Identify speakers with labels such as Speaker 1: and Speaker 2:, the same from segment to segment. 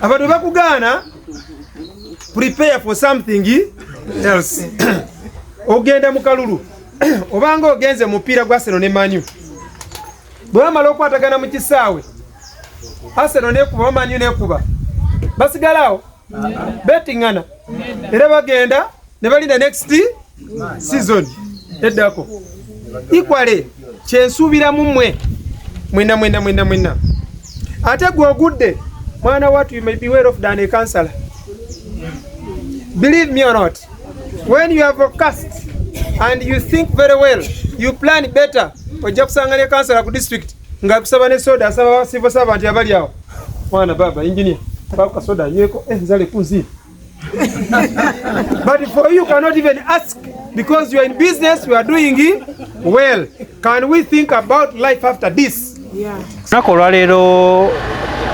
Speaker 1: abantu bakugana prepare for something else. Ogenda mu kalulu obanga ogenze mupiira gwa Arsenal ne Man U bwamala okwatagana mu kisaawe Arsenal nekuba Man U nekuba basigalawo bettingana era bagenda ne balinda next season eddako ikwale kyensuubira mu mmwe mwena ate gwe ogudde mwana watu you may be well off than a councillor. Believe me or not, when you have forecast and you think very well, you plan better, ojja kusangana councillor ku district nga kusaba ne soda asaba civil servant abali awo mwana baba engineer baba soda yeko nzale kunzi. But for you cannot even ask because you are in business, you are doing well. Can we think about life after this? Yeah.
Speaker 2: Nakolwa leero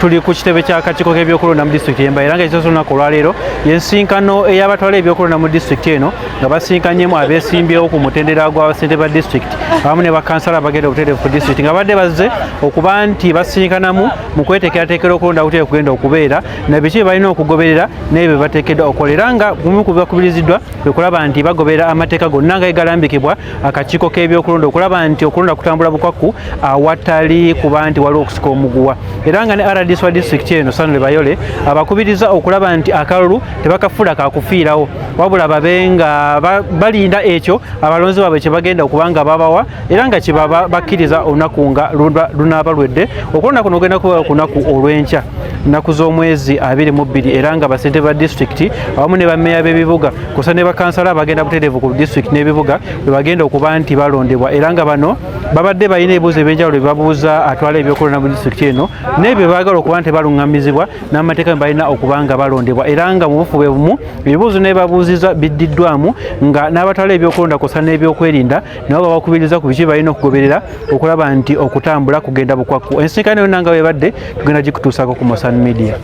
Speaker 2: tuli ku kitebe kya kakiiko k'ebyokulonda mu district y'Embale era nga ekyo nakolwa leero yensinkano ey'abatwala ebyokulonda mu district eno nga basinkanyemu abeesimbyewo ku mutendera gw'abasente ba district awamu ne bakansala abagenda obutereevu ku district nga badde bazze okuba nti basinkanamu mu kweteekerateekera okulonda kutere kugenda okubeera na biki balina okugoberera n'ebyo bateekeddwa okukolera nga gumu ku bakubiriziddwa kwe kulaba nti bagoberera amateeka gonna nga egalambikibwa akakiiko k'ebyokulonda okulaba nti okulonda kutambula bukwakku awatali kuba nti waliwo okusika omuguwa era nga ne RDC wa district eno Stanley Bayole abakubiriza okulaba nti akalulu tebakafula kakufiirawo wabula babenga balinda ekyo abalonzi baabwe kye bagenda okubanga babawa era nga kibaba bakkiriza olunaku nga lunaaba lwedde okulonda kuno ogenda kuba kunaku olw'enkya nnaku z'omwezi 22 era nga basente ba district awamu ne bammeeya b'ebibuga kusa ne bakansala bagenda butereevu ku district n'ebibuga bwe bagenda okuba nti balondebwa era nga bano babadde balina ebibuuzo ebyenjawulo bye babuuza atwala ebyokulonda mu district eno n'ebyo baagala okuba nti balungamizibwa n'amateeka balina okuba nga balondebwa era nga mu bufu bwe bumu ebibuuzo ne babuuzizwa biddiddwamu nga n'abatwala ebyokulonda kusa n'ebyokwerinda nabo babakubiriza ku biki balina okugoberera okulaba nti okutambula kugenda bukwakku. Ensisinkano yonna nga webadde tugenda gikutuusako ku Mosan Media.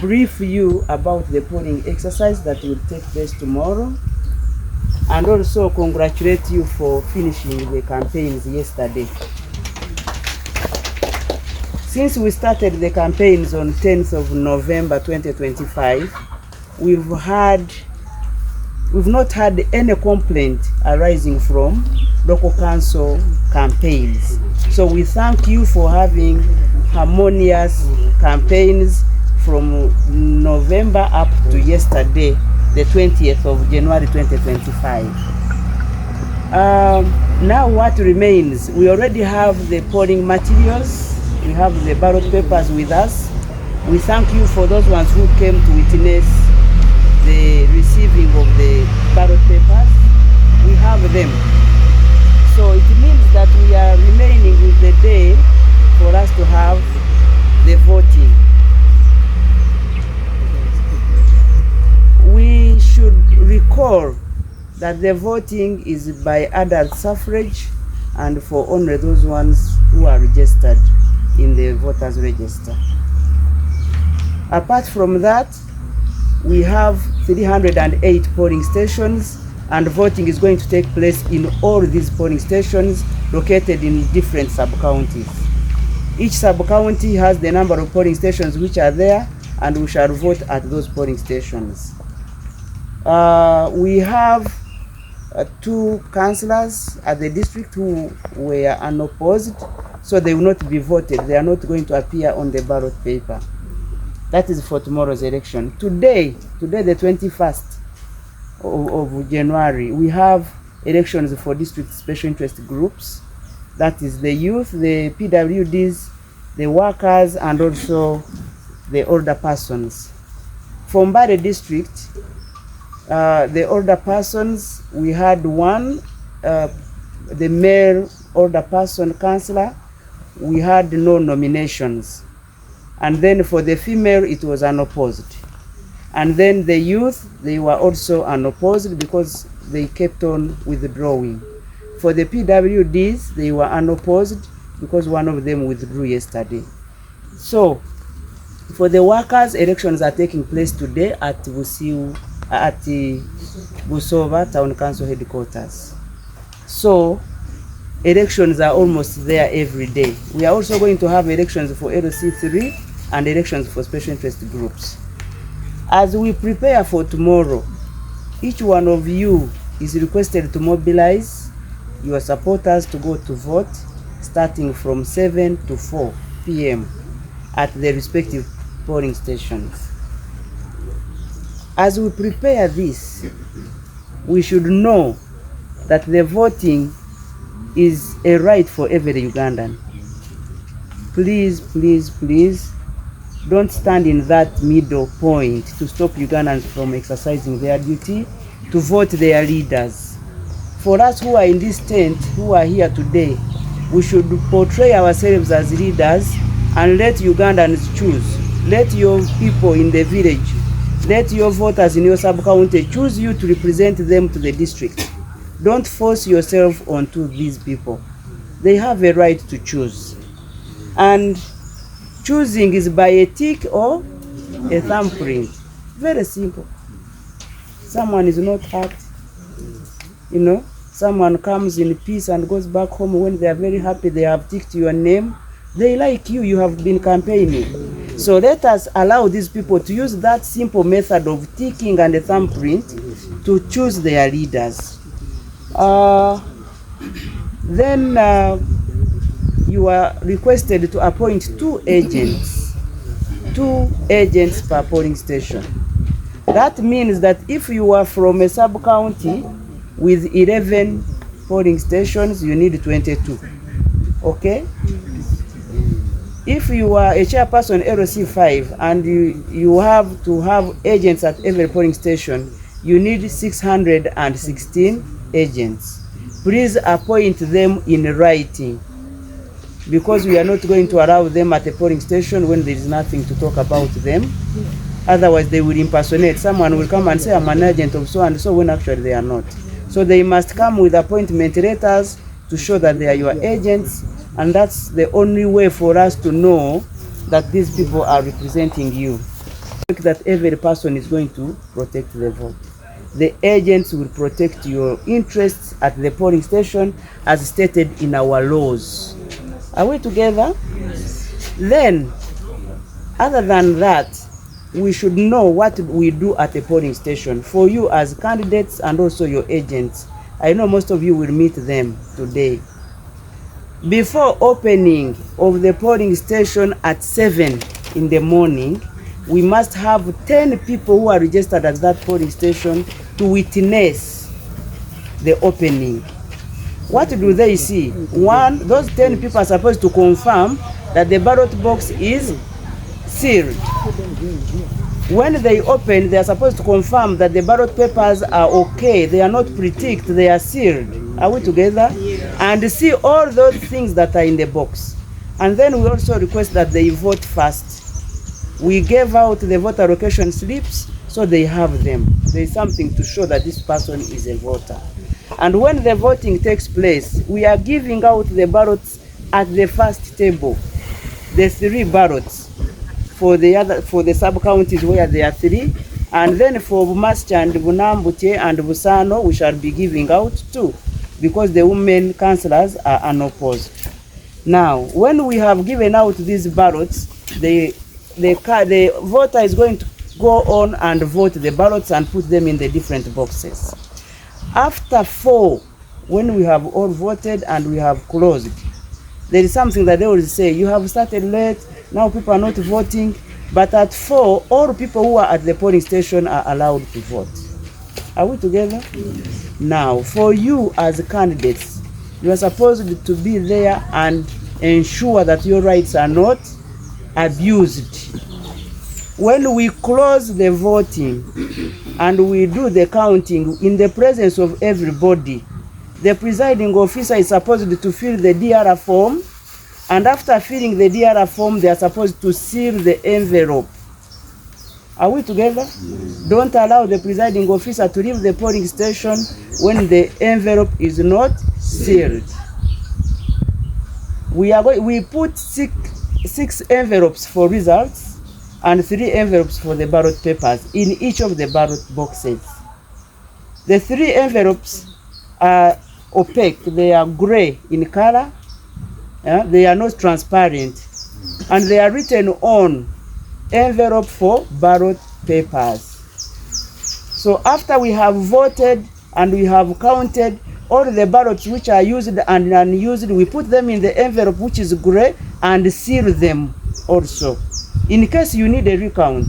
Speaker 3: Brief you about the polling exercise that will take place tomorrow and also congratulate you for finishing the campaigns yesterday. Since we started the campaigns on 10th of November 2025, we've not had any complaint arising from local council campaigns. So we thank you for having harmonious campaigns from November up to yesterday, the 20th of January 2025. Now what remains? We already have the polling materials. We have the ballot papers with us. We thank you for those ones who came to witness the receiving of the ballot papers. We have them. So it means that we are remaining with the day for us to have the voting. We should recall that the voting is by adult suffrage and for only those ones who are registered in the voters register. Apart from that, we have 308 polling stations and voting is going to take place in all these polling stations located in different sub-counties. Each sub-county has the number of polling stations which are there and we shall vote at those polling stations. We have 2 councillors at the district who were unopposed, so they will not be voted. They are not going to appear on the ballot paper. That is for tomorrow's election. Today the 21st of January, we have elections for district special interest groups. That is the youth, the PWDs, the workers, and also the older persons. For Mbale district, the older persons, we had one, the male older person councillor, we had no nominations. And then for the female, it was unopposed. And then the youth, they were also unopposed because they kept on withdrawing. For the PWDs, they were unopposed because one of them withdrew yesterday. So, for the workers, elections are taking place today at Busova Town Council headquarters. So, elections are almost there every day. We are also going to have elections for LC3 and elections for special interest groups. As we prepare for tomorrow, each one of you is requested to mobilize your supporters to go to vote starting from 7 to 4 p.m. at the respective polling stations. As we prepare this, we should know that the voting is a right for every Ugandan. Please, please, please, don't stand in that middle point to stop Ugandans from exercising their duty to vote their leaders. For us who are in this tent, who are here today, we should portray ourselves as leaders and let Ugandans choose. Let your people in the village, let your voters in your sub-county choose you to represent them to the district. Don't force yourself onto these people. They have a right to choose. And choosing is by a tick or a thumbprint. Very simple. Someone is not hurt. You know, someone comes in peace and goes back home when they are very happy, they have ticked your name. They like you, you have been campaigning. So let us allow these people to use that simple method of ticking and a thumbprint to choose their leaders. Then you are requested to appoint 2 agents per polling station. That means that if you are from a sub-county with 11 polling stations, you need 22. Okay? If you are a chairperson LC5 and you have to have agents at every polling station, you need 616 agents. Please appoint them in writing, because we are not going to allow them at a polling station when there is nothing to talk about them. Otherwise they will impersonate. Someone will come and say, I'm an agent of so and so, when actually they are not. So they must come with appointment letters to show that they are your agents, and that's the only way for us to know that these people are representing you. That every person is going to protect the vote. The agents will protect your interests at the polling station as stated in our laws. Are we together? Yes. Then, other than that, we should know what we do at a polling station. For you as candidates and also your agents, I know most of you will meet them today. Before opening of the polling station at 7 in the morning, we must have 10 people who are registered at that polling station to witness the opening. What do they see? One, those 10 people are supposed to confirm that the ballot box is sealed. When they open, they are supposed to confirm that the ballot papers are okay, they are not pre-ticked, they are sealed. Are we together? Yeah. And see all those things that are in the box. And then we also request that they vote first. We gave out the voter allocation slips, so they have them. There is something to show that this person is a voter. And when the voting takes place, we are giving out the ballots at the first table. The 3 ballots for the sub-counties where there are 3. And then for Bumascha and Bunambutye and Busano, we shall be giving out 2, because the women councillors are unopposed. Now, when we have given out these ballots, the voter is going to go on and vote the ballots and put them in the different boxes. After 4, when we have all voted and we have closed, there is something that they will say, you have started late, now people are not voting. But at 4, all people who are at the polling station are allowed to vote. Are we together? Yes. Now, for you as candidates, you are supposed to be there and ensure that your rights are not abused. When we close the voting and we do the counting in the presence of everybody, the presiding officer is supposed to fill the DR form, and after filling the DR form, they are supposed to seal the envelope. Are we together? Yes. Don't allow the presiding officer to leave the polling station when the envelope is not sealed. We put six envelopes for results and 3 envelopes for the ballot papers in each of the ballot boxes. The 3 envelopes are opaque, they are gray in color, they are not transparent, and they are written on envelope for ballot papers. So after we have voted and we have counted all the ballots which are used and unused, we put them in the envelope which is gray and seal them also. In case you need a recount,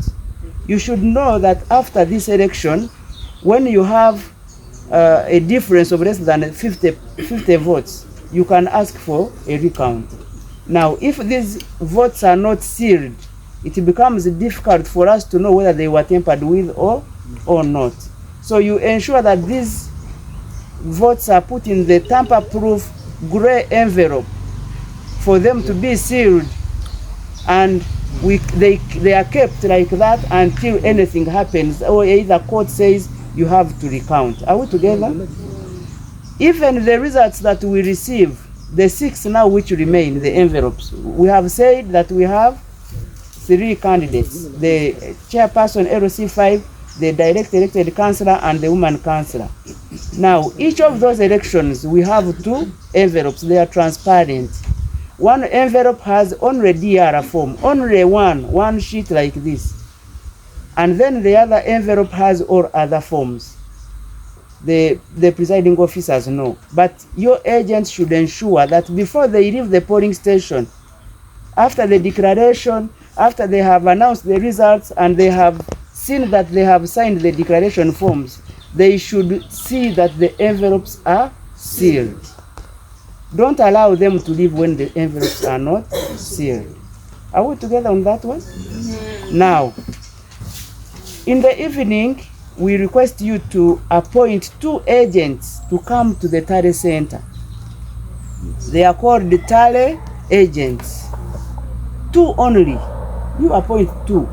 Speaker 3: you should know that after this election, when you have a difference of less than 50 votes, you can ask for a recount. Now, if these votes are not sealed, it becomes difficult for us to know whether they were tampered with or not. So you ensure that these votes are put in the tamper-proof gray envelope for them to be sealed, and they are kept like that until anything happens, or either court says you have to recount. Are we together? Even the results that we receive, the 6 now which remain, the envelopes, we have said that we have 3 candidates, the chairperson LC 5, the direct elected councillor, and the woman councillor. Now, each of those elections, we have 2 envelopes. They are transparent. One envelope has only DR form, only one sheet like this. And then the other envelope has all other forms. The presiding officers know. But your agents should ensure that before they leave the polling station, after the declaration, after they have announced the results and they have seen that they have signed the declaration forms, they should see that the envelopes are sealed. Don't allow them to leave when the envelopes are not sealed. Are we together on that one? Mm-hmm. Now, in the evening, we request you to appoint 2 agents to come to the tally center. They are called the tally agents. 2 only. You appoint 2.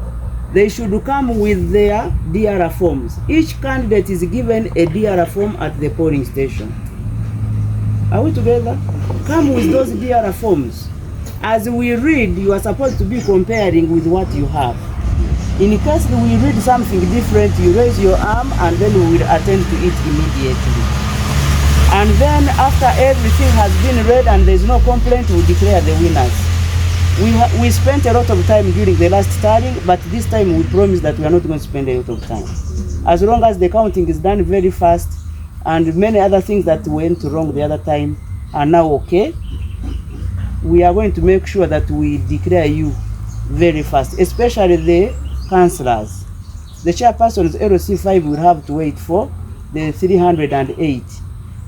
Speaker 3: They should come with their DR forms. Each candidate is given a DR form at the polling station. Are we together? Come with those DR forms. As we read, you are supposed to be comparing with what you have. In case we read something different, you raise your arm and then we will attend to it immediately. And then after everything has been read and there is no complaint, we declare the winners. We spent a lot of time during the last tallying, but this time we promise that we are not going to spend a lot of time. As long as the counting is done very fast and many other things that went wrong the other time are now okay, we are going to make sure that we declare you very fast, especially the councillors. The chairpersons LC5 will have to wait for the 308.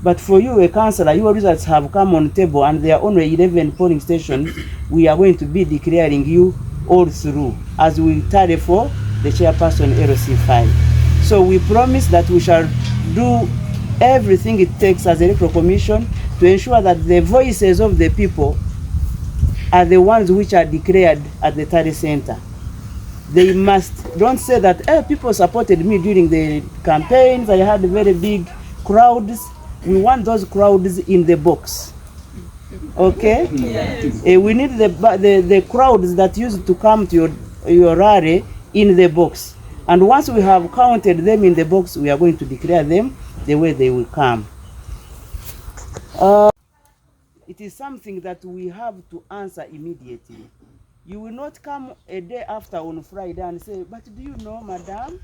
Speaker 3: But for you, a councillor, your results have come on table and there are only 11 polling stations. We are going to be declaring you all through as we tally for the chairperson LC5. So we promise that we shall do everything it takes as Electoral Commission to ensure that the voices of the people are the ones which are declared at the tally center. They must, don't say that people supported me during the campaigns, I had very big crowds. We want those crowds in the box. Okay? Yes. We need the crowds that used to come to your rally in the box. And once we have counted them in the box, we are going to declare them the way they will come. It is something that we have to answer immediately. You will not come a day after on Friday and say, but do you know, madam,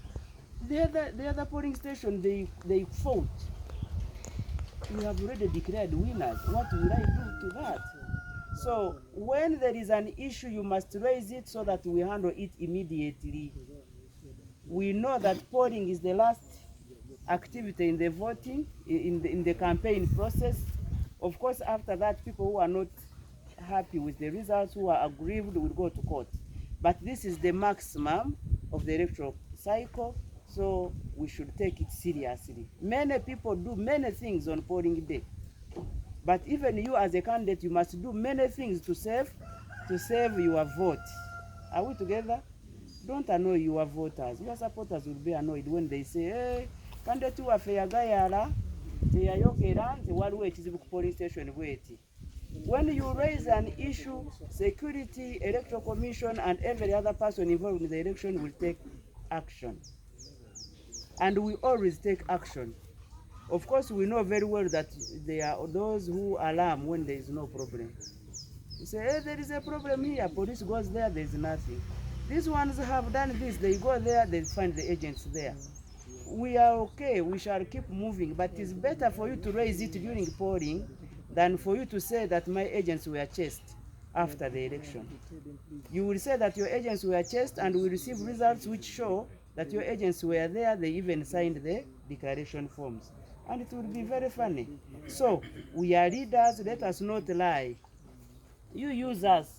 Speaker 3: the other polling station, they fought. We have already declared winners. What will I do to that? So when there is an issue, you must raise it so that we handle it immediately. We know that polling is the last activity in the voting, in the campaign process. Of course, after that, people who are not happy with the results, who are aggrieved, will go to court. But this is the maximum of the electoral cycle. So we should take it seriously. Many people do many things on polling day. But even you as a candidate, you must do many things to save your vote. Are we together? Don't annoy your voters. Your supporters will be annoyed when they say, hey, candidate wa feyagayala, teyayokera, waliwo ekizibu ku polling station bweti. When you raise an issue, security, electoral commission, and every other person involved in the election will take action. And we always take action. Of course, we know very well that there are those who alarm when there is no problem. You say, hey, there is a problem here. Police goes there, there is nothing. These ones have done this. They go there, they find the agents there. We are okay. We shall keep moving. But it's better for you to raise it during polling than for you to say that my agents were chased after the election. You will say that your agents were chased and we receive results which show that your agents were there. They even signed the declaration forms. And it will be very funny. So, we are leaders. Let us not lie. You use us.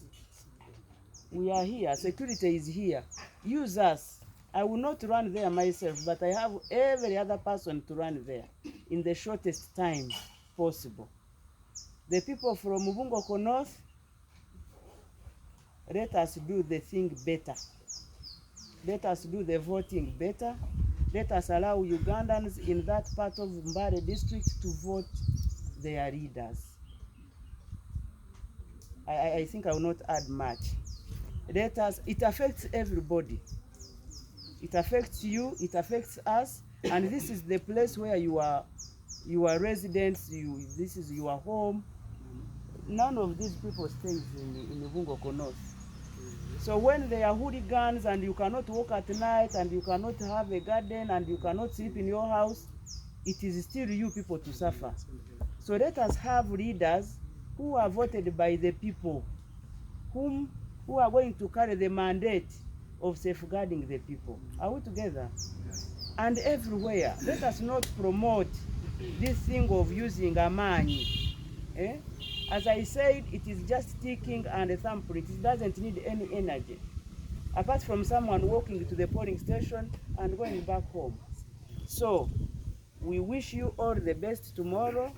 Speaker 3: We are here. Security is here. Use us. I will not run there myself, but I have every other person to run there in the shortest time possible. The people from Mubungoko North, let us do the thing better. Let us do the voting better. Let us allow Ugandans in that part of Mbale district to vote their leaders. I think I will not add much. Let us, it affects everybody. It affects you, it affects us, and this is the place where you are residents, this is your home. None of these people stays in Mbungoko North. So when they are hooligans and you cannot walk at night and you cannot have a garden and you cannot sleep in your house, it is still you people to suffer. So let us have leaders who are voted by the people, who are going to carry the mandate of safeguarding the people. Are we together? And everywhere, let us not promote this thing of using amani. As I said, it is just ticking and a thumbprint. It doesn't need any energy, apart from someone walking to the polling station and going back home. So, we wish you all the best tomorrow,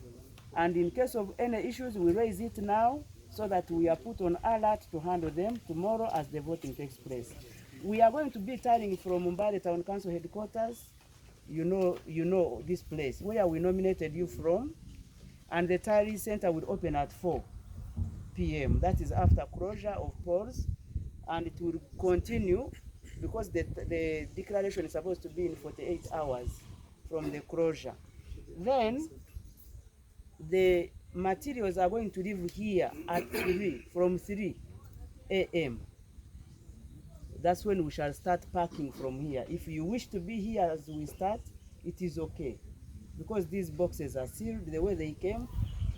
Speaker 3: and in case of any issues, we raise it now so that we are put on alert to handle them tomorrow as the voting takes place. We are going to be turning from Mbale Town Council headquarters. You know this place where we nominated you from, and the tally center will open at 4 p.m. That is after closure of polls, and it will continue because the declaration is supposed to be in 48 hours from the closure. Then the materials are going to leave here at from 3 a.m. That's when we shall start packing from here. If you wish to be here as we start, it is okay. Because these boxes are sealed the way they came,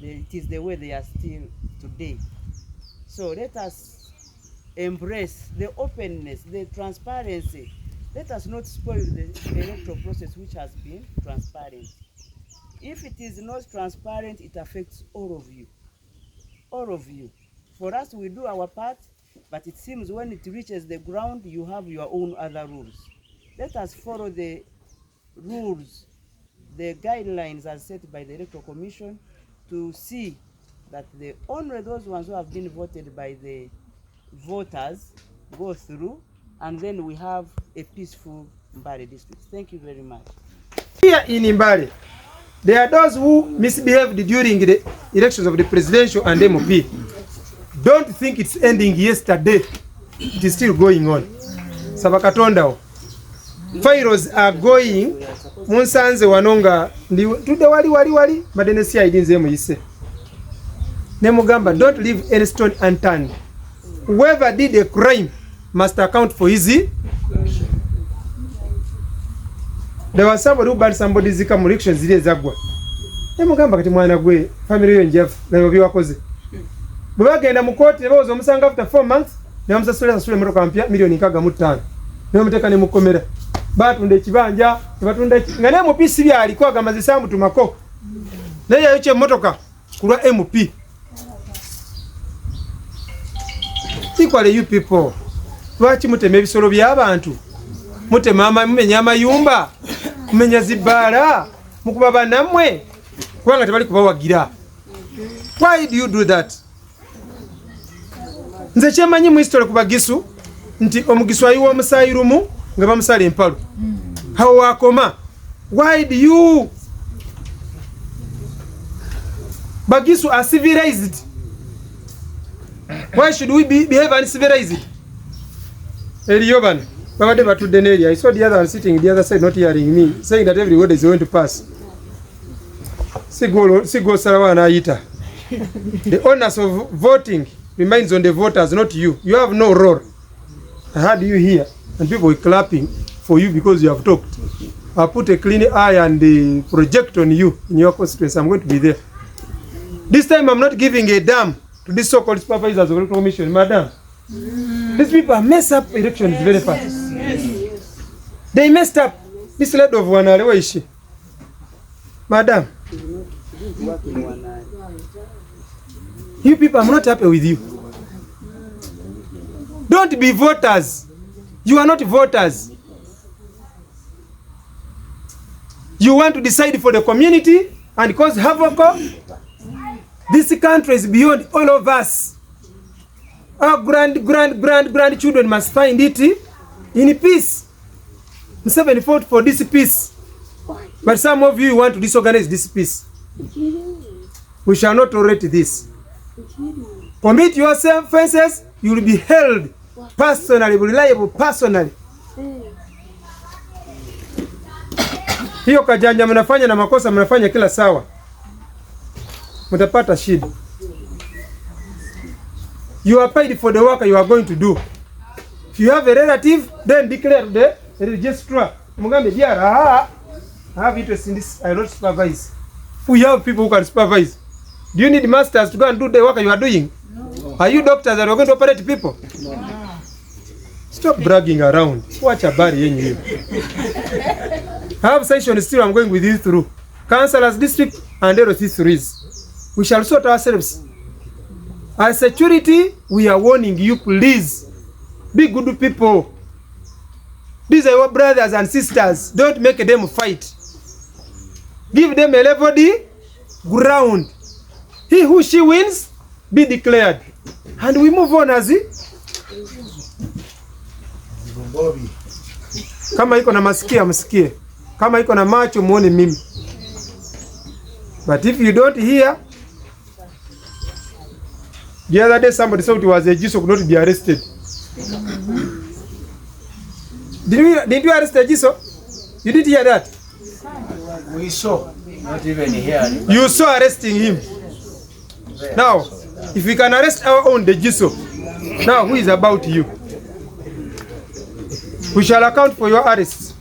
Speaker 3: it is the way they are still today. So let us embrace the openness, the transparency. Let us not spoil the electoral process which has been transparent. If it is not transparent, it affects all of you. All of you. For us, we do our part, but it seems when it reaches the ground, you have your own other rules. Let us follow the rules, the guidelines as set by the Electoral Commission to see that only those ones who have been voted by the voters go through, and then we have a peaceful Mbale district. Thank you very much.
Speaker 1: Here in Mbale, there are those who misbehaved during the elections of the presidential and MP. Don't think it's ending yesterday. It is still going on. Sabakatonda. Files are going. Munsanze wanonga tude wali madenesi idinze muyise. Nemugamba, don't leave any stone unturned. Whoever did a crime must account for his. There was somebody who banned somebody zika mu elections zile zagwa. Nemugamba kati mwana gwe family yo njefu na byo wakoze. Bwagenda mu court ne bawoza omusanga after 4 months ne bamusasula motoka mpya milioni 65. Ne bamuteka ne mukomera. Batunda ekibanja, batunda nga ne MP si byali ko agamaze sambu tumako. Ne yayoche motoka kulwa MP. Equally you people. Lwaki muteme ebisolo by'abantu? Mutema mumenya amayumba, mumenya zibala, mukuba banamwe. Kubanga tebali kubawagira. Why do you do that? Nze kyemanyi mu history kubagisu nti omugisu ayiwa omusayirumu nga bamusala empalu. How wakoma? Why do you? Bagisu are civilized. Why should we behave uncivilized? Eliyoban, babade batudde n'eri. I saw the other one sitting the other side not hearing me, saying that every word is going to pass. Sigo Sarawana Aita. The onus of voting remains on the voters, not you. You have no role. I had you here and people were clapping for you because you have talked. I put a clean eye and the project on you in your constituency. I'm going to be there. This time I'm not giving a damn to this so-called supervisors of the electoral commission. Madam, these people mess up elections very fast. They messed up. This lady of one, where is she? Madam, you people, I'm not happy with you. Don't be voters. You are not voters. You want to decide for the community and cause havoc. This country is beyond all of us. Our grandchildren must find it in peace. Museveni fought for this peace. But some of you want to disorganize this peace. We shall not tolerate this. Commit yourself offenses, you will be held personally, reliable personally. Hiyo kajanja mnafanya na makosa mnafanya kila sawa. Mtapata shida. You are paid for the work you are going to do. If you have a relative, then declare the registrar. Mugambe diara, I have interest in this, I don't supervise. We have people who can supervise. Do you need masters to go and do the work you are doing? No. Are you doctors that are going to operate people? No. Stop bragging around. Watch a barrier in you. I have sessions still I'm going with you through. Councilors district and LC3s. We shall sort ourselves. As security, we are warning you, please. Be good people. These are your brothers and sisters. Don't make them fight. Give them a level ground. He who she wins, be declared. And we move on as it. Kama iko na masikia msikie. Kama iko na macho muone mimi. But if you don't hear, the other day somebody said it was a Jiso could not be arrested. Did you arrest a Jiso? You didn't hear that?
Speaker 4: We saw, not even hearing.
Speaker 1: You saw arresting him. Now, if we can arrest our own Jiso, now who is about you? We shall account for your arrests.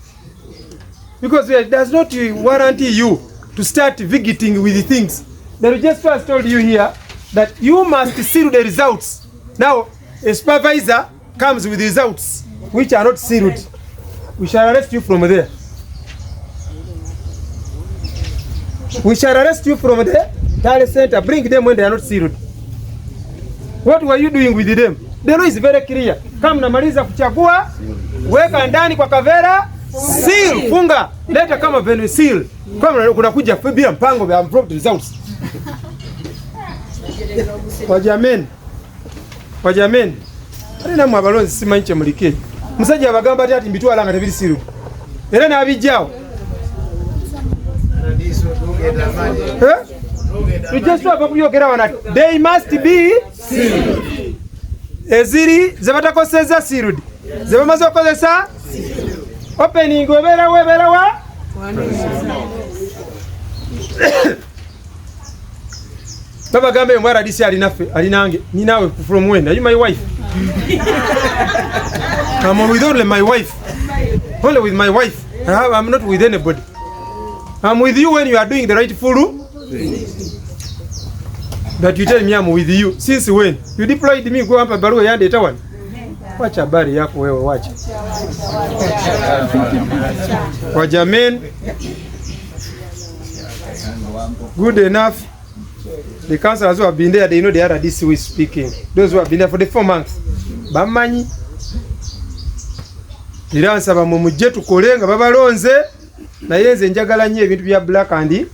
Speaker 1: Because it does not warranty you to start visiting with the things. The registrar has told you here that you must seal the results. Now, a supervisor comes with results which are not sealed. We shall arrest you from there. We shall arrest you from the Tally Center. Bring them when they are not sealed. What were you doing with them? The law is very clear. Kama mnamaliza kuchagua, weka ndani kwa kavera, seal, funga. Leta kama venue seal. Kama kunakuja bila mpango wa improved results. Wajameni. Wajameni. Alina mwabalozi simanyiche mulike. Musajja abagamba ati mbitwala nga tebiri siru. Era nabijjao. You just have to get on. They must be sealed. Eziri zebatakoseza sealed. Zebamaze okozesa opening webera wa Baba gambe mwara disi alinafe alinange ni nawe from when? Are you my wife? I'm with only my wife. Only with my wife. I'm not with anybody. I'm with you when you are doing the rightful that you tell me I'm with you. Since when? You deployed me go hapa barua yande tawan. Wacha habari yako wewe wacha. Wajameni. Good enough. The councillors who have been there, they know the other DC who is speaking. Those who have been there for the 4 months. Bamanyi. Iransa bamumuje tukolenga babalonze na yenze njagala nnyo ebintu bya black and white.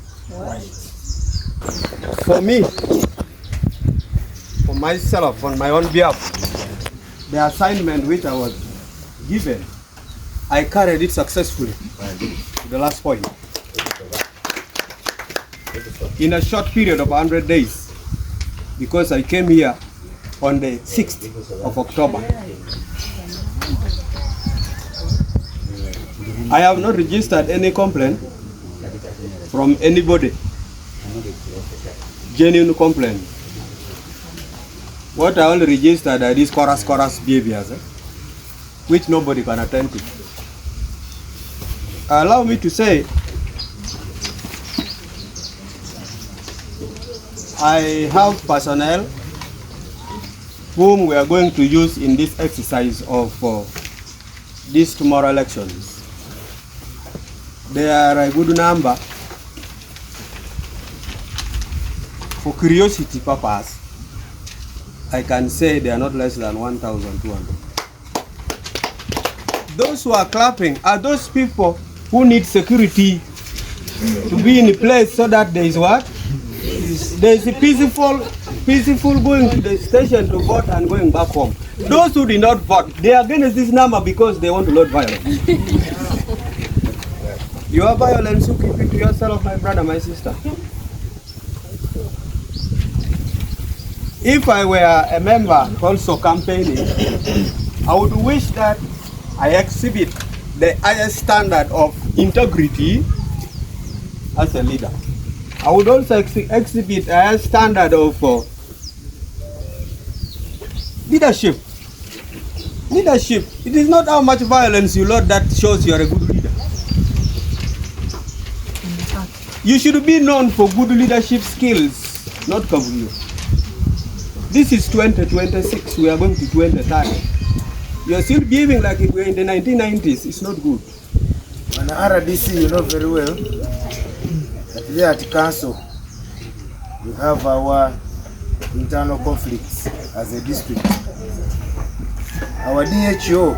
Speaker 1: For me, for myself, on my own behalf, the assignment which I was given, I carried it successfully to the last point. In a short period of 100 days, because I came here on the 6th of October. I have not registered any complaint from anybody. Genuine complaint. What I only registered are these chorus behaviors.
Speaker 5: which nobody can attend to. Allow me to say, I have personnel whom we are going to use in this exercise of these tomorrow elections. They are a good number. For curiosity purpose, I can say they are not less than 1,200. Those who are clapping are those people who need security to be in a place so that there is what? There is a peaceful going to the station to vote and going back home. Those who did not vote, they are against this number because they want to load violence. You are violence, you keep it to yourself, my brother, my sister. If I were a member also campaigning, I would wish that I exhibit the highest standard of integrity as a leader. I would also exhibit a higher standard of leadership. Leadership. It is not how much violence you load that shows you are a good leader. You should be known for good leadership skills, not kavuyo. This is 2026, we are going to 2030. You are still behaving like we are in the 1990s. It's not good.
Speaker 6: On RDC, you know very well that we at council, we have our internal conflicts as a district. Our DHO,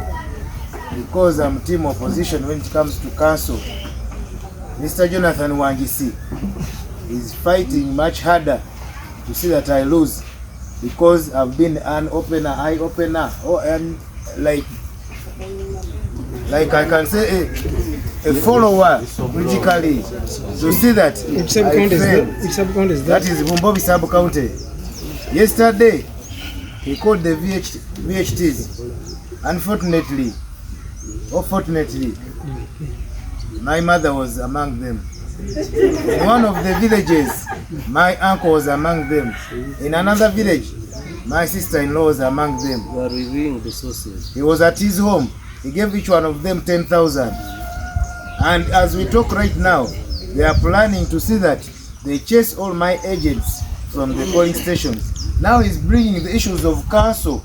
Speaker 6: because I'm team opposition when it comes to council, Mr. Jonathan Wangisi is fighting much harder to see that I lose, because I've been an opener, eye opener, like I can say a follower politically to see that
Speaker 1: Which sub-county is that?
Speaker 6: That is Bumbobi sub-county. Yesterday, he called the VHTs. Unfortunately, or fortunately, my mother was among them. In one of the villages, my uncle was among them. In another village, my sister-in-law was among them.
Speaker 4: You are reviewing the sources.
Speaker 6: He was at his home. He gave each one of them 10,000. And as we talk right now, they are planning to see that they chase all my agents from the polling stations. Now he's bringing the issues of council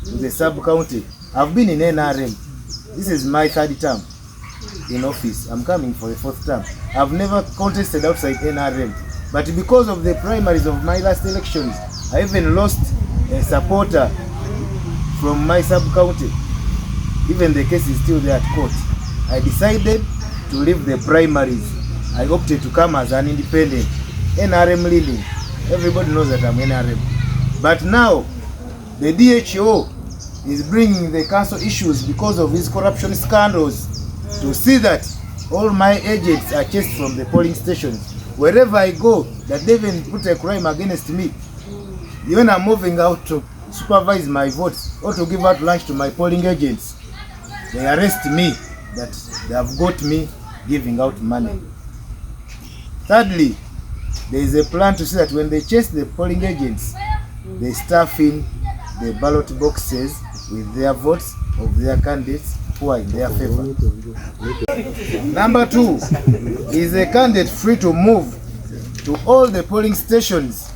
Speaker 6: to the sub-county. I've been in NRM. This is my third term in office. I'm coming for the fourth term. I've never contested outside NRM. But because of the primaries of my last elections, I even lost a supporter from my sub-county. Even the case is still there at court. I decided to leave the primaries. I opted to come as an independent. NRM leading. Everybody knows that I'm NRM. But now, the DHO is bringing the council issues because of his corruption scandals to see that all my agents are chased from the polling stations. Wherever I go, that they even put a crime against me. When I'm moving out to supervise my votes or to give out lunch to my polling agents, they arrest me that they have got me giving out money. Thirdly, there is a plan to see that when they chase the polling agents, they stuff in the ballot boxes with their votes of their candidates who are in their favor. Number 2, is a candidate free to move to all the polling stations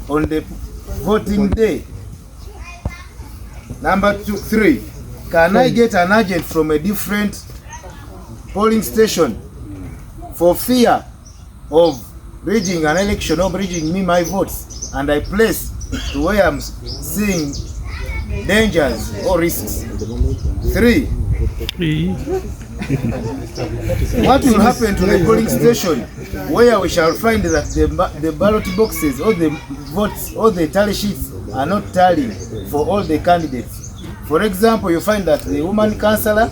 Speaker 6: on the voting day? Number 3, can I get an agent from a different polling station for fear of rigging an election or rigging me my votes, and I place to where I'm seeing dangers or risks? 3, what will happen to the polling station where we shall find that the ballot boxes or the votes or the tally sheets are not tallying for all the candidates? For example, you find that the woman councillor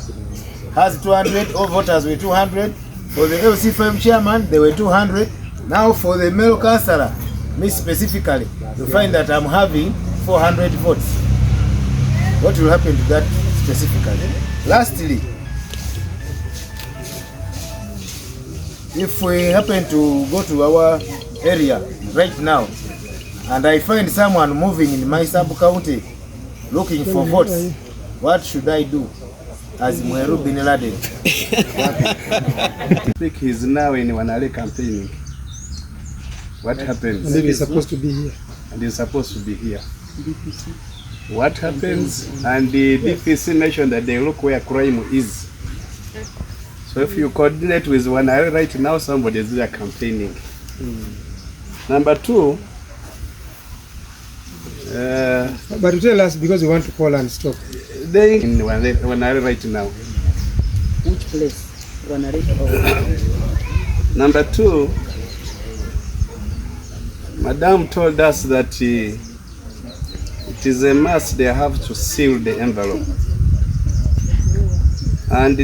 Speaker 6: has 200, all voters were 200. For the LC5 chairman, they were 200. Now for the male councillor, me specifically, you find that I'm having 400 votes. What will happen to that specifically? Lastly, if we happen to go to our area right now and I find someone moving in my sub-county looking for votes, what should I do? as Mweru Bin Laden.
Speaker 7: I think he's now in Wanale campaigning. What happens?
Speaker 1: Maybe he's supposed to be here.
Speaker 7: And he's supposed to be here. What happens? And the DPC mentioned that they look where crime is. So if you coordinate with Wanale right now, somebody is there campaigning. Number two,
Speaker 1: but tell us, because we want to call and stop.
Speaker 7: they in Wanale right now.
Speaker 3: Which place?
Speaker 7: Number two, Madam told us that it is a must they have to seal the envelope. And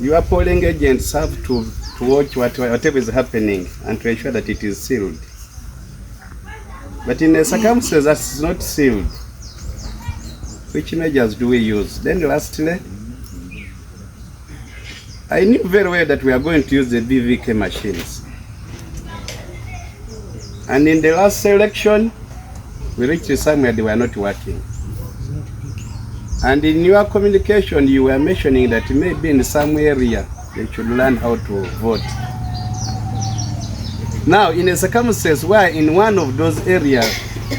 Speaker 7: your polling agents have to watch whatever is happening and to ensure that it is sealed. But in a circumstance that is not sealed, which measures do we use? Then lastly, I knew very well that we are going to use the BVK machines. And in the last election, we reached somewhere they were not working. And in your communication, you were mentioning that maybe in some area they should learn how to vote. Now, in a circumstance where in one of those areas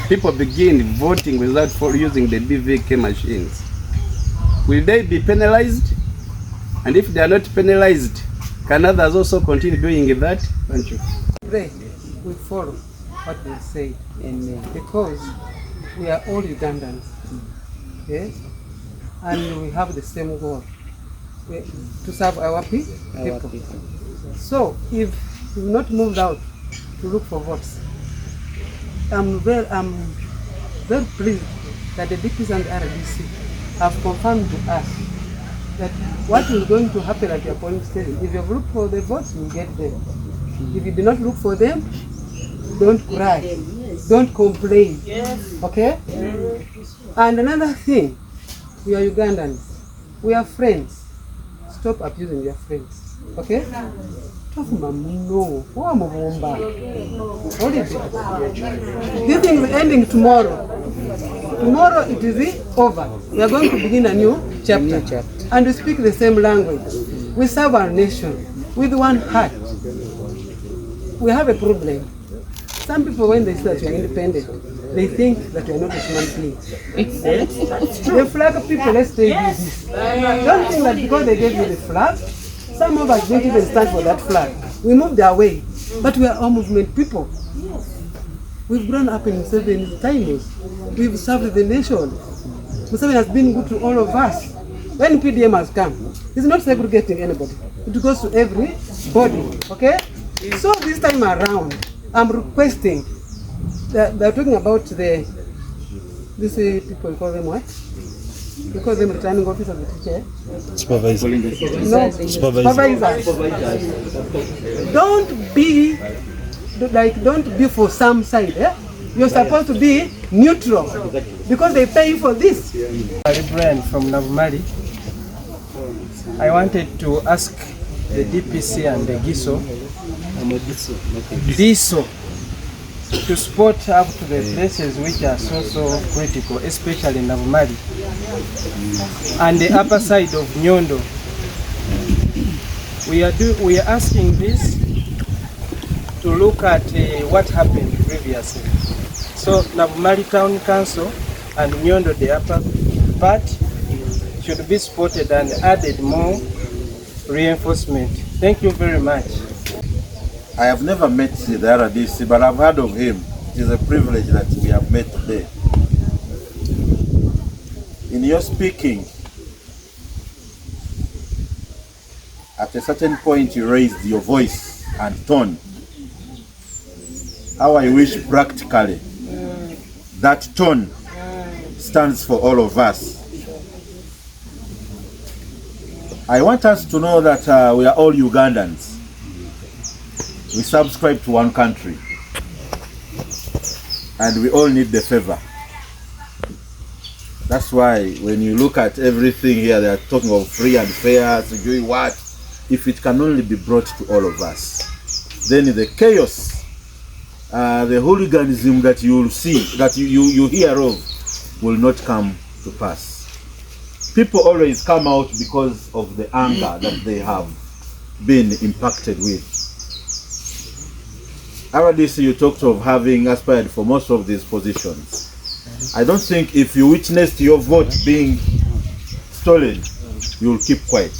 Speaker 7: people begin voting without using the BVK machines, will they be penalized? And if they are not penalized, can others also continue doing that? Thank you.
Speaker 8: Today, we follow what they say, because we are all Ugandans, yes, and we have the same goal, to serve our people. So, if we've not moved out to look for votes, I'm very pleased that the DPs and RDC have confirmed to us that what is going to happen at your polling station, if you look for the votes, you get them. If you do not look for them, don't cry, don't complain, okay? And another thing, we are Ugandans, we are friends. Stop abusing your friends, okay? No, this thing is ending tomorrow. Tomorrow it is over. We are going to begin a new chapter. And we speak the same language. We serve our nation with one heart. We have a problem. Some people, when they say that we are independent, they think that we are not a human being. The flag people, let's take this. Don't think that because they gave you the flag, some of us didn't even stand for that flag. We moved our way, but we are all movement people. We've grown up in Museveni's times. We've served the nation. Museveni has been good to all of us. When PDM has come, it's not segregating anybody. It goes to everybody, okay? So this time around, I'm requesting, they're talking about these people, call them what? We call them returning officers of the teacher.
Speaker 9: Supervisor.
Speaker 8: No, supervisors. Don't be for some side. You're supposed to be neutral because they pay you for this.
Speaker 10: Brian from Navumali. I wanted to ask the DPC and the GISO to spot up to the places which are so critical, especially Navumali and the upper side of Nyondo. We are asking this to look at what happened previously. So Navumali Town Council and Nyondo, the upper part, should be spotted and added more reinforcement. Thank you very much.
Speaker 6: I have never met the RDC, but I've heard of him. It is a privilege that we have met today. In your speaking, at a certain point you raised your voice and tone. How I wish practically that tone stands for all of us. I want us to know that we are all Ugandans. We subscribe to one country and we all need the favor. That's why when you look at everything here, they are talking of free and fair, to do what? If it can only be brought to all of us, then the chaos, the hooliganism that you will see, that you hear of, will not come to pass.
Speaker 9: people always come out because of the anger that they have been impacted with. RDC, you talked of having aspired for most of these positions. I don't think if you witnessed your vote being stolen, you'll keep quiet.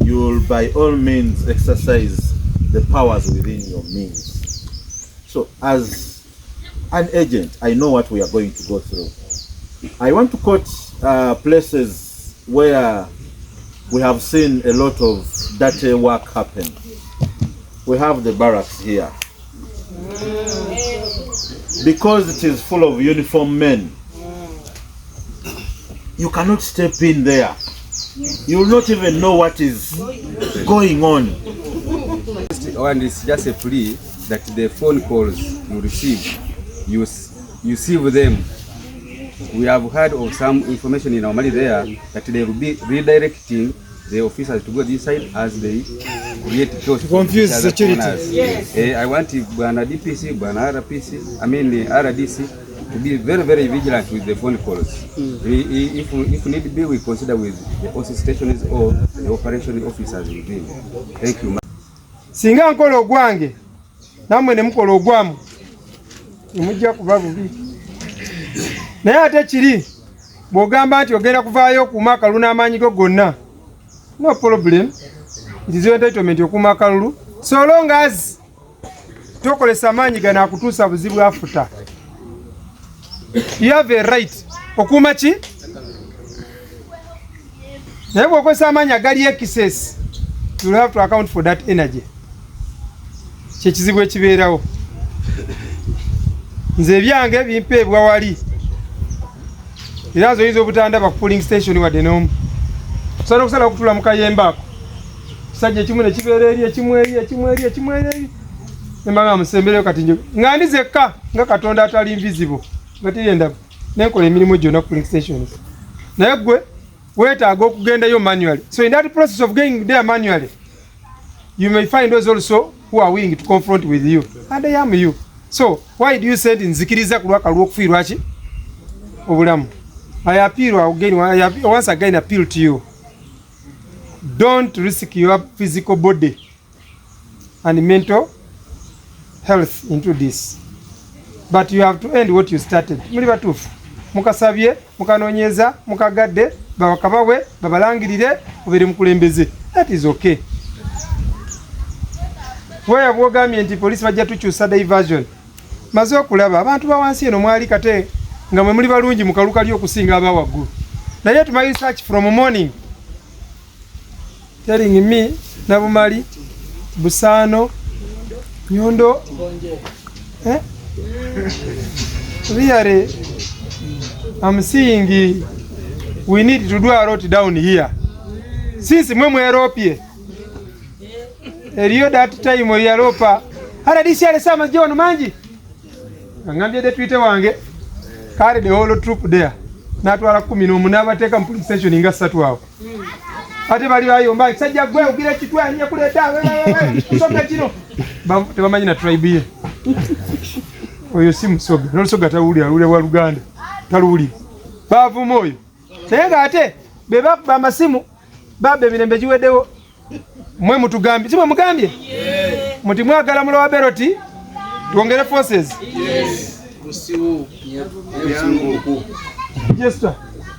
Speaker 9: You'll by all means exercise the powers within your means. So as an agent, I know what we are going to go through. I want to quote places where we have seen a lot of dirty work happen. We have the barracks here. Because it is full of uniformed men, you cannot step in there. You will not even know what is going on.
Speaker 7: And it's just a plea that the phone calls you receive, you sieve them. We have heard of some information in Mbale there that they will be redirecting the officers to go this side as they create chaos.
Speaker 1: Confuse security.
Speaker 7: Yes. I want Bwana DPC, Bwana RPC, I mean the RDC to be very, very vigilant with the phone calls. If need be, we consider with the OC stations or the operation officers within. Thank you.
Speaker 1: Singa nkola ogwange namwe ne mukola ogwamu mujja kuba bubi. Naye ate kiri bw'ogamba nti ogenda kuvaayo okuuma akalulu n'amaanyi go gonna, no problem. It is your entitlement okuuma akalulu so long as tokolesa amaanyi gano akutuusa buzibu afuta. You have a right okuuma ki? Naye bw'okozesa amaanyi agali excess, you will have to account for that energy. Kyekizibu ekibeerawo. Nze ebyange bimpeebwa wali. Era nze oyinza obutandaba ku polling station wadde n'omu. Osobola okusala okutula mu kayembe ako. Kisajja ekimu ne kibeera eri ekimu eri. Nembaga musembereyo kati nje. Nga ndi zekka nga Katonda atali invisible. Nga tiyenda nenkola emirimu gyonna ku polling stations. Naye gwe weetaaga okugendayo manually. So in that process of going there manually, you may find those also who are willing to confront with you. And I am you. So why do you send nzikiriza ku lwaka lw'okufiirwa ki? Obulamu. I appeal again, once again appeal to you. Don't risk your physical body and mental health into this. But you have to end what you started. Muli batuufu. Mukasabye, mukanonyeza, mukagadde, bawakabawe, babalangirire, obere mukulembeze. That is okay. Where bwogambye nti police bajja tukyusa diversion. Maze okulaba abantu bawansi eno mwali kate nga mwe muli balungi mukaluka lyo okusinga aba waggulu. Naye to my research from morning telling me Nabumali, Busano, Nyondo, really, I'm seeing we need to do a lot down here. Since mwe Europe, eriyo that time we Europa, hara disi ale sama jono manji. Ngambye de Twitter wange, carry the whole troop there. Natwala 10 n'abateeka mu police station nga 3 awo. Ate bali bayomba kisajja gwe ugira kitwa nya kuleta wewe soga kino. Tebamanyi na tribe ye. Oyo si musoga. N'olusoga tawuli alule wa Luganda. Taluli. Bavu moyo. Naye ate beba bamasimu babe mirembe giweddewo. Mwe mutugambye. Sibwe mugambye? Yes. Muti mwagala mulo wa Beroti tuongere forces. Yes. Musiwo. Jesta.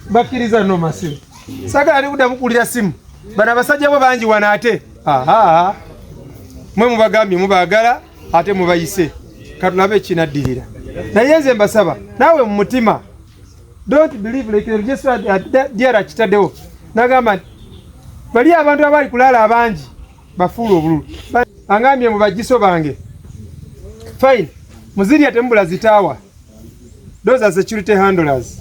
Speaker 1: Bakiriza no masimu. Saka ali kuda mukulira simu. Bana basajja bo banji wanate. Aha. Mwe mubagambye mubagala ate mubayise. Katulabe kinaddirira. Naye nze mbasaba nawe mu mutima. Don't believe like just dear kitaddewo. Nagamba bali abantu abali kulala abanji bafuula obululu. Angambye mubagiso bange. Fine. Muziri atembula zitawa. Those are security handlers.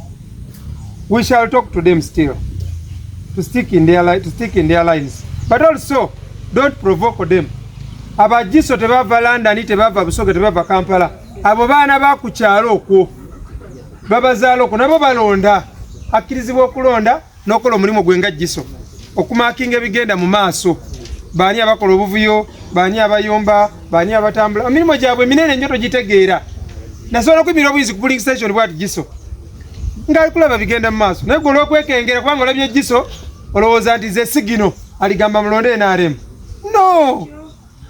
Speaker 1: We shall talk to them still. To stick in their lines. But also don't provoke them. Abagiso tebava London tebava Busoga tebava Kampala. Abo baana ba ku kyalo okwo. Babazaalo ko nabo balonda. Akkirizibwa okulonda n'okola omulimu gwe nga giso. Okumakinga ebigenda mu maaso. Baani abakola obuvuyo, baani abayomba, baani abatambula. Emirimu gyabwe minene njoto gitegeera. Nasobola kwimira obuyinzi ku polling station bwati giso. ngali kulaba bigenda mu maaso naye gwe olw'okwekengera kubanga olabye ejjiso olowooza nti ze sigino aligamba mulonde NRM. No,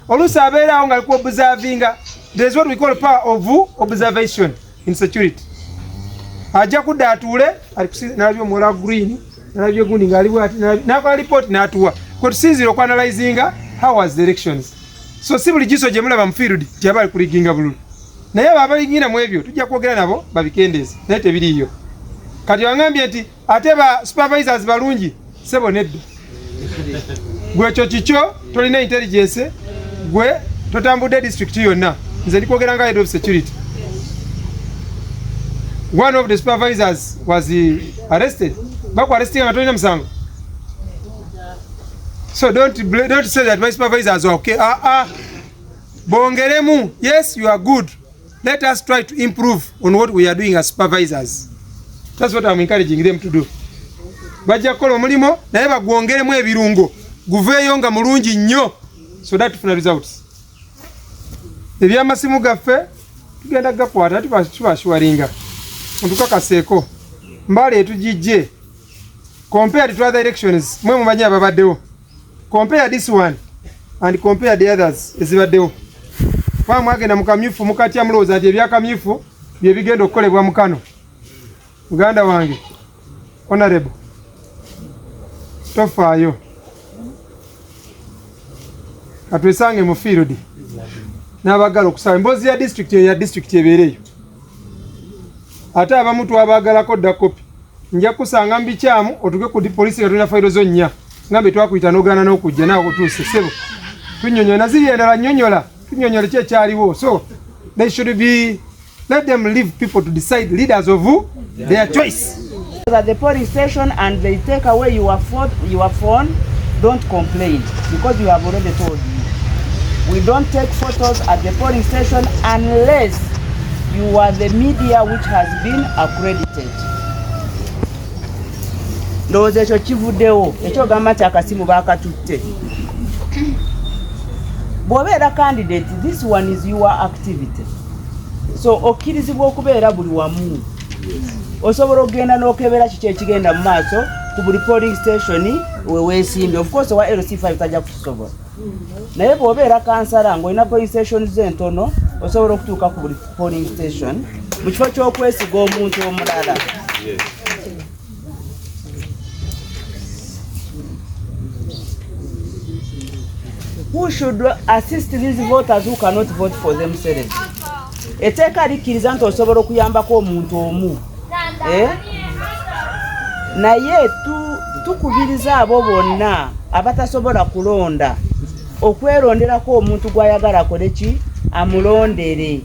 Speaker 1: oluusi abeerawo nga alikuwa observinga. There is what we call power of observation in security. Ajja kudda atuule nalabye omuwola green nalabye gundi ng'ali bw'ati n'akola report n'atuwa kwe tusinzira okwanalizinga how was the elections. So si buli jiso gye mulaba mu field nti aba ali kuliginga bululu naye abo abaligingira mu ebyo tujja kwogera nabo babikendeeze naye tebiriiyo. Kati wangambye nti ate ba supervisors balungi sebo nedda. Gwe ekyo kikyo tolina intelligence gwe totambudde district yonna. Nze ndikwogera nga head of security. One of the supervisors was arrested. Baku arresting nga tolina musango. So don't say that my supervisors are okay. Bongeremu, yes, you are good. Let us try to improve on what we are doing as supervisors. That's what I'm encouraging them to do. Bajja kukola omulimo naye bagwongeremu ebirungo guveeyo nga mulungi nnyo so that tufuna results. Ebyamasimu gaffe tugenda gakwata tubashwaringa mutukakaseeko Mbale etugijje compared to other elections mwe mumanyi ababaddewo. Compare this one and compare the others ezibaddewo. Mwagenda mu kamyufu mukatya mulowooza nti ebyakamyufu bye bigenda okukolebwa mu Kano. Muganda wange honorable tofaayo katwesange mu field n'abagala okusaba emboozi ya district ebeereyo. Ate abamu twabagalako dda kopi nja kusanga mu bikyamu otuke ku poliisi nga tulina fayiro zo nnya ngambe twakuyita n'ogaana n'okujja naawe otuuse ssebo tunyonyola naziri endala nnyonnyola tunyonyola ki ekyaliwo. So they should be let them leave people to decide, leaders of their choice.
Speaker 3: At the polling station and they take away your phone, don't complain because you have already told you. We don't take photos at the polling station unless you are the media which has been accredited. Ndowooza ekyo kivuddewo ekyogamba nti akasimu baakatutte. Bw'obeera candidate, this one is your activity. So okkirizibwa okubeera buli wamu. Osobola okugenda n'okebera kiki ekigenda mu maaso ku buli polling station weesimbye. Of course owa LC5 tajja kukisobola. Naye bw'obeera kansala ng'olina polling stations entono osobola okutuuka ku buli polling station mu kifo ky'okwesiga omuntu omulala. Who should assist these voters who cannot vote for themselves? Etteeka likkiriza nti osobola okuyambako omuntu omu. Naye tukubiriza abo bonna abatasobola kulonda okweronderako omuntu gw'ayagala akole ki amulondere.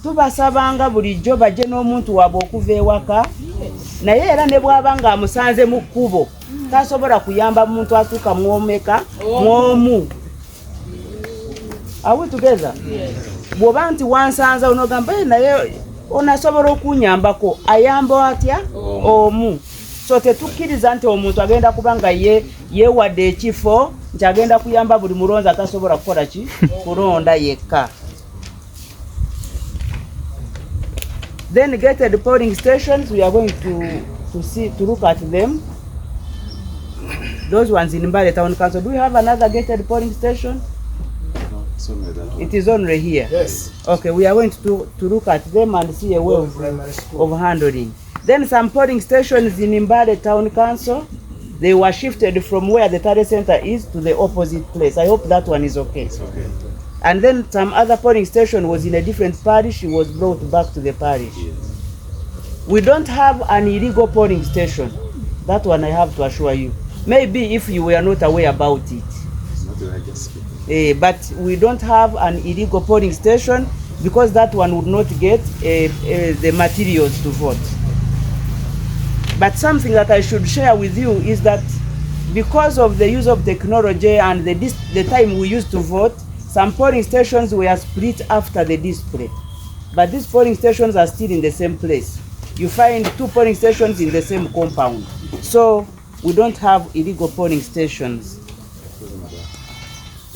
Speaker 3: Tubasabanga bulijjo bajje n'omuntu waabwe okuva ewaka naye era ne bw'aba nga amusanze mu kkubo tasobola kuyamba muntu atuuka mwomeka mwomu. Are we together? Bw'oba nti wansanza onogamba naye onasobola okunyambako ayamba atya omu. So tetukkiriza nti omuntu agenda kuba nga yeewadde ekifo nti agenda kuyamba buli mulonzi atasobola kukola ki kulonda yekka. Then gated polling stations, we are going to look at them. Those ones in Mbale Town Council. Do we have another gated polling station? It is only here.
Speaker 6: Yes.
Speaker 3: Okay, we are going to look at them and see a way of handling. Then some polling stations in Mbale Town Council, they were shifted from where the Tare Center is to the opposite place. I hope that one is okay. Okay. And then some other polling station was in a different parish, it was brought back to the parish. Yes. We don't have an illegal polling station. That one I have to assure you. Maybe if you were not aware about it. But we don't have an illegal polling station because that one would not get the materials to vote. But something that I should share with you is that because of the use of technology and the time we used to vote, some polling stations were split after the display. But these polling stations are still in the same place. You find two polling stations in the same compound. So we don't have illegal polling stations.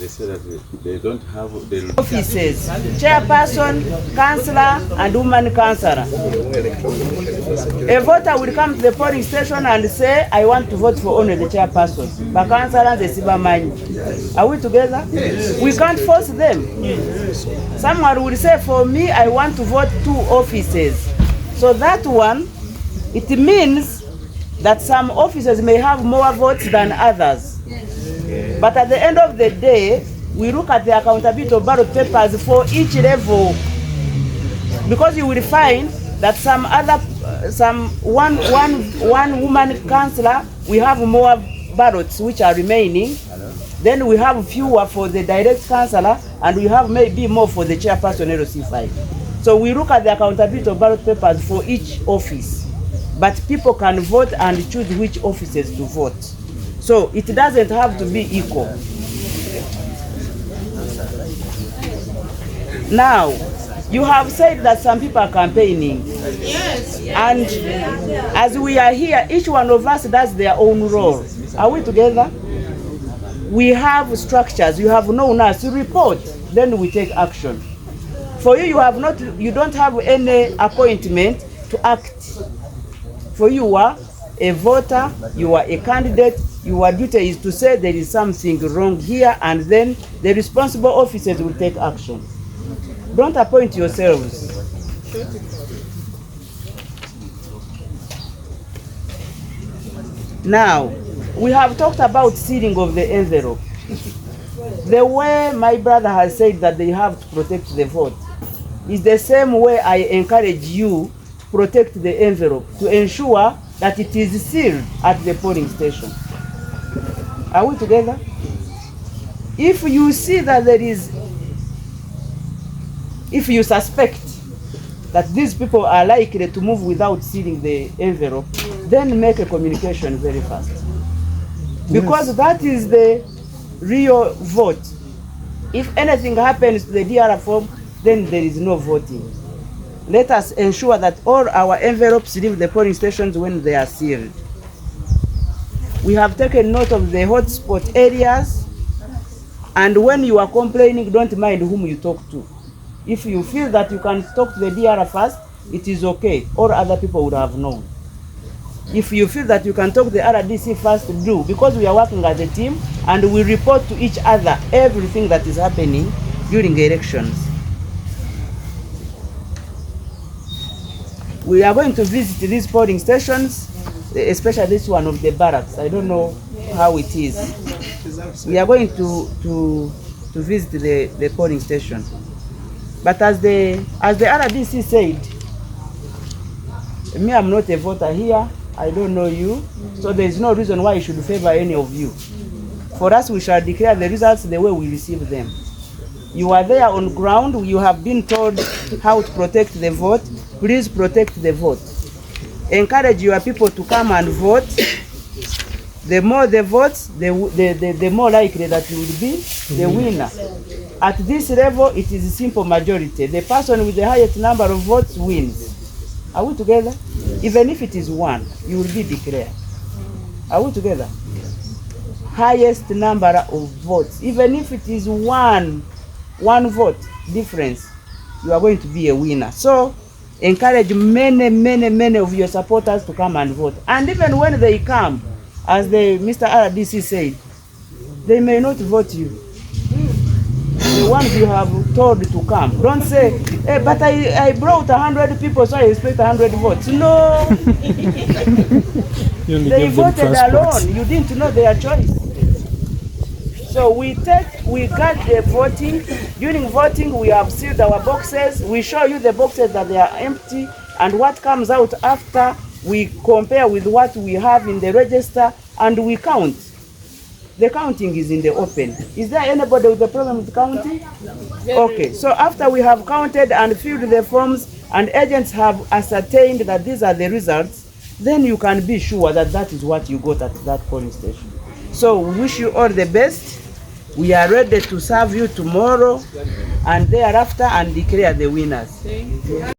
Speaker 9: They say that they don't have the
Speaker 3: offices, chairperson, councillor, and woman councillor. A voter will come to the polling station and say, I want to vote for only the chairperson. But councillor, the Sibamanyi. Are we together? Yes. We can't force them. Yes. Someone will say, for me, I want to vote 2 offices. So that one, it means that some offices may have more votes than others. But at the end of the day, we look at the accountability of ballot papers for each level, because you will find that one woman councillor, we have more ballots which are remaining. Then we have fewer for the direct councillor, and we have maybe more for the chairperson LC5. So we look at the accountability of ballot papers for each office, but people can vote and choose which offices to vote. So it doesn't have to be equal. Now, you have said that some people are campaigning. Yes. And as we are here, each one of us does their own role. Are we together? We have structures. You have known us. You report, then we take action. For you, you don't have any appointment to act. For you are a voter, you are a candidate. Your duty is to say there is something wrong here, and then the responsible officers will take action. Don't appoint yourselves. Now, we have talked about sealing of the envelope. The way my brother has said that they have to protect the vote is the same way I encourage you to protect the envelope, to ensure that it is sealed at the polling station. Are we together? If you see that if you suspect that these people are likely to move without sealing the envelope, then make a communication very fast. Because that is the real vote. If anything happens to the DR form, then there is no voting. Let us ensure that all our envelopes leave the polling stations when they are sealed. We have taken note of the hotspot areas, and when you are complaining, don't mind whom you talk to. If you feel that you can talk to the DR first, it is okay. All other people would have known. If you feel that you can talk to the RDC first, do, because we are working as a team and we report to each other everything that is happening during elections. We are going to visit these polling stations, especially this one of the barracks. I don't know how it is. We are going to visit the polling station. But as the RDC said, me, I'm not a voter here. I don't know you. So there is no reason why you should favor any of you. For us, we shall declare the results the way we receive them. You are there on ground. You have been told how to protect the vote. Please protect the vote. Encourage your people to come and vote. The more the votes, the more likely that you will be the winner. At this level, it is a simple majority. The person with the highest number of votes wins. Are we together? Even if it is 1, you will be declared. Are we together? Highest number of votes. Even if it is one vote difference, you are going to be a winner. So, encourage many of your supporters to come and vote. And even when they come, as Mr. RDC said, they may not vote you. The ones you have told to come. Don't say, hey, but I brought 100 people, so I expect 100 votes. No. They voted alone. You didn't know their choice. So we got the voting. During voting, we have sealed our boxes. We show you the boxes that they are empty, and what comes out after, we compare with what we have in the register, and we count. The counting is in the open. Is there anybody with a problem with counting? Okay, so after we have counted and filled the forms and agents have ascertained that these are the results, then you can be sure that that is what you got at that polling station. So we wish you all the best. We are ready to serve you tomorrow and thereafter and declare the winners. Thank you.